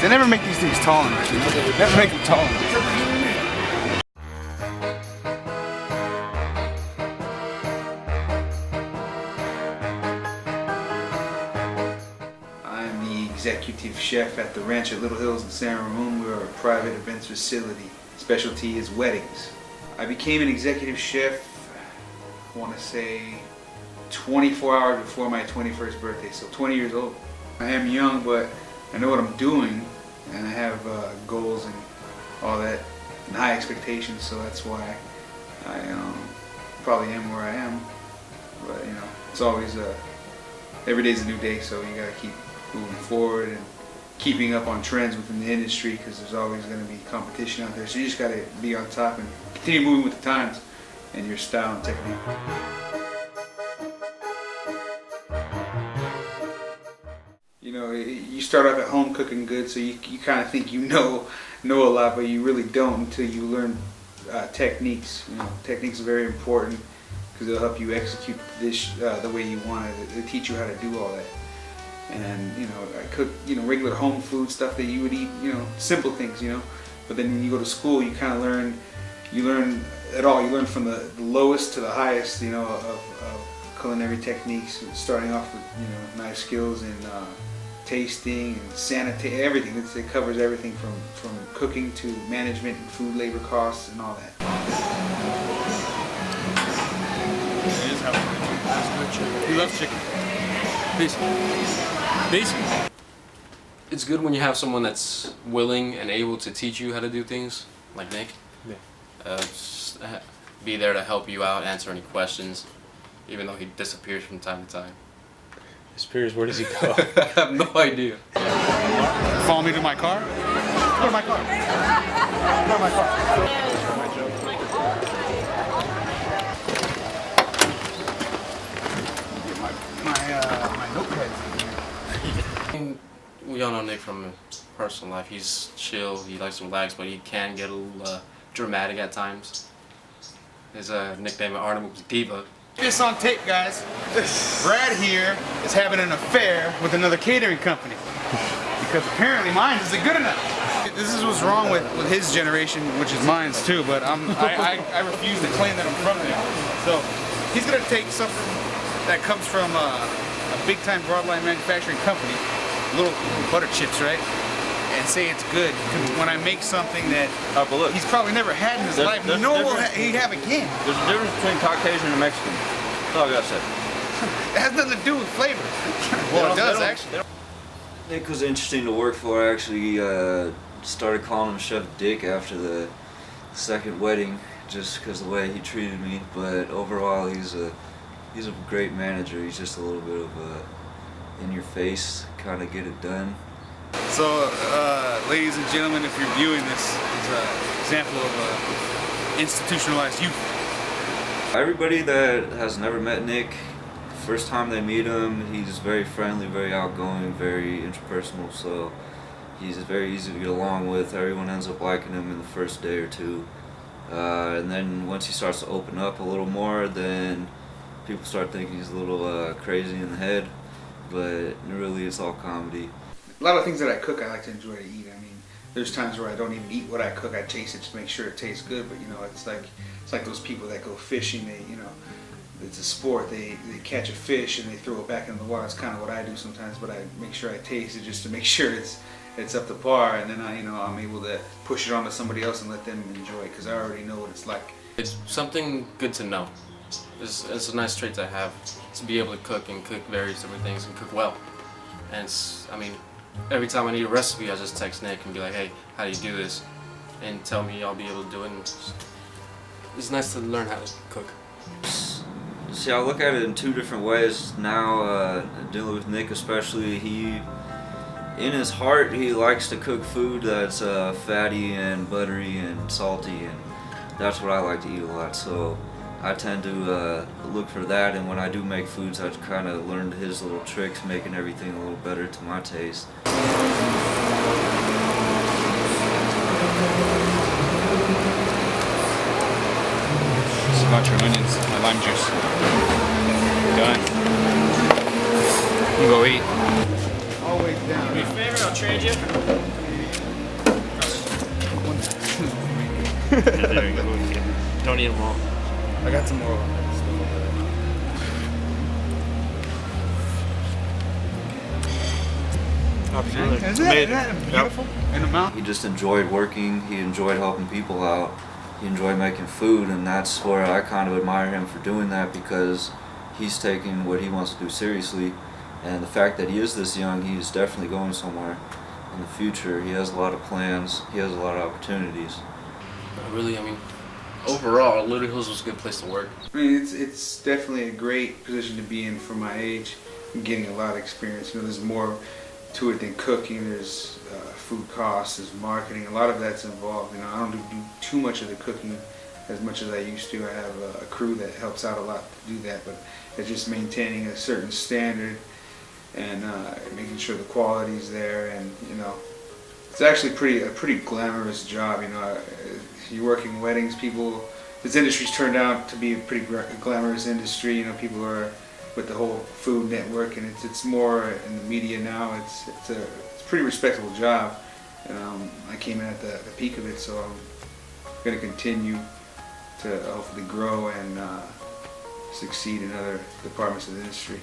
They never make these things tall enough, you know? They never make them tall enough. I'm the executive chef at the ranch at Little Hills in San Ramon. We're a private events facility. Specialty is weddings. I became an executive chef, I want to say 24 hours before my 21st birthday, so 20 years old. I am young, but I know what I'm doing, and I have goals and all that, and high expectations, so that's why I probably am where I am. But you know, it's always every day's a new day, so you gotta keep moving forward and keeping up on trends within the industry, because there's always going to be competition out there. So you just got to be on top and continue moving with the times and your style and technique. You know, you start off at home cooking good, so you kind of think you know a lot, but you really don't until you learn techniques. You know, techniques are very important because they'll help you execute the dish the way you want it. It'll teach you how to do all that. And you know, I cook, you know, regular home food stuff that you would eat, you know, simple things, you know. But then when you go to school, you kind of learn it all. You learn from the lowest to the highest, you know, of culinary techniques, starting off with, you know, knife skills and tasting and sanitary, everything. It covers everything from cooking to management and food labor costs and all that. It is how good chicken. We love chicken. Peace. Peace. It's good when you have someone that's willing and able to teach you how to do things, like Nick. Yeah. Just be there to help you out, answer any questions, even though he disappears from time to time. Disappears? Where does he go? I have no idea. Follow me to my car? Go to my car. Go to my car. My notepads in here. We all know Nick from his personal life. He's chill, he likes to relax, but he can get a little dramatic at times. His nickname at Arnhem was Diva. This on tape, guys. Brad here is having an affair with another catering company because apparently mine isn't good enough. This is what's wrong with his generation, which is mine's too, but I refuse to claim that I'm from there. So he's gonna take something that comes from a big-time broadline manufacturing company, little butter chips, right? And say it's good. When I make something that he's probably never had in his life, no will he have again. There's a difference between Caucasian and Mexican. That's all I gotta say. It has nothing to do with flavor. Well, it does actually. Nick was interesting to work for. I actually started calling him Chef Dick after the second wedding, just because of the way he treated me. But overall, he's a great manager. He's just a little bit of a in your face, kind of get it done. So, ladies and gentlemen, if you're viewing this, it's an example of institutionalized youth. Everybody that has never met Nick, first time they meet him, he's very friendly, very outgoing, very interpersonal, so he's very easy to get along with. Everyone ends up liking him in the first day or two. And then once he starts to open up a little more, then people start thinking he's a little crazy in the head, but really it's all comedy. A lot of things that I cook, I like to enjoy to eat. I mean, there's times where I don't even eat what I cook. I taste it to make sure it tastes good. But you know, it's like those people that go fishing. They, you know, it's a sport. They catch a fish and they throw it back in the water. It's kind of what I do sometimes. But I make sure I taste it just to make sure it's up to par. And then I'm able to push it on to somebody else and let them enjoy it because I already know what it's like. It's something good to know. It's a nice trait to have, to be able to cook and cook various different things and cook well. And I mean, every time I need a recipe, I just text Nick and be like, hey, how do you do this? And tell me I'll be able to do it. And it's nice to learn how to cook. See, I look at it in two different ways now, dealing with Nick especially. In his heart, he likes to cook food that's fatty and buttery and salty, and that's what I like to eat a lot. So I tend to look for that, and when I do make foods, I've kind of learned his little tricks, making everything a little better to my taste. Cilantro, onions, my lime juice. Done. You can go eat. Always down. Do me a favor, I'll trade you. There you go. Don't eat them all. I got some more. Absolutely. Isn't Amazing. that beautiful in the mouth? He just enjoyed working. He enjoyed helping people out. He enjoyed making food, and that's where I kind of admire him for doing that, because he's taking what he wants to do seriously. And the fact that he is this young, he's definitely going somewhere in the future. He has a lot of plans. He has a lot of opportunities. Really, I mean, overall, Little Hills was a good place to work. I mean, it's definitely a great position to be in for my age. I'm getting a lot of experience. You know, there's more to it than cooking. There's food costs, there's marketing. A lot of that's involved. You know, I don't do too much of the cooking as much as I used to. I have a crew that helps out a lot to do that, but it's just maintaining a certain standard and making sure the quality's there. And you know, it's actually a pretty glamorous job. You know, you're working weddings. People, this industry's turned out to be a pretty glamorous industry. You know, people are with the whole Food Network, and it's more in the media now. It's a pretty respectable job. I came in at the peak of it, so I'm going to continue to hopefully grow and succeed in other departments of the industry.